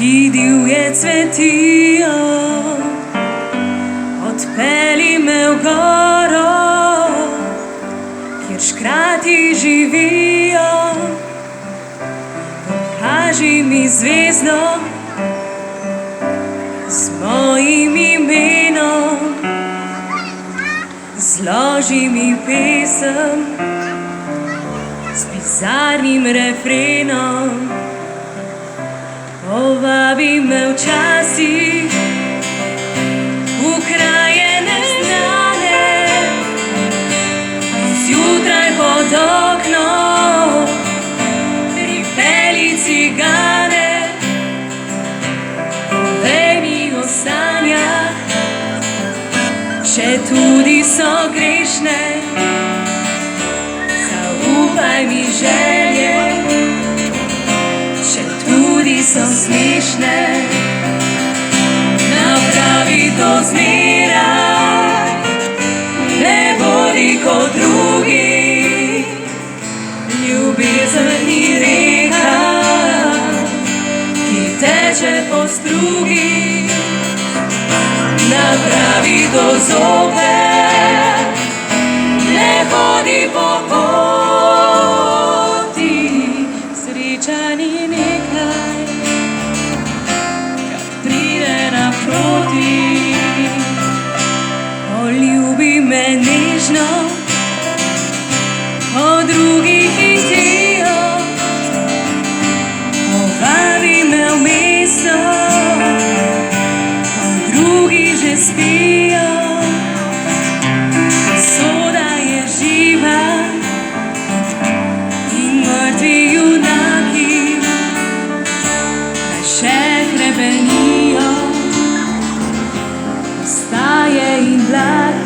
ki divje cvetijo, odpelji me v goro, kjer škrati živijo. Pokaži mi zvezdo z mojim imenom, zloži mi pesem s bizarnim refrenom. Povabi me včasih v kraje neznane, zjutraj pod oknom pripelji cigane. Povej mi o sanjah, če tudi so grešne, zaupaj mi želje, če tudi so smešne. Napravi to zmeraj, ne bodi kot drugi. Ljubezen ni reka, ki teče po strugi. Napravi to zopet, ne hodi po poti. Sreča ni nekaj, kar pride naproti. Poljubi me nežno, ko drugi hitijo. Povabi me v mesto, ko drugi že spijo. Usoda je živa in mrtvi junaki naj še hrebenijo. Ostaje in blagi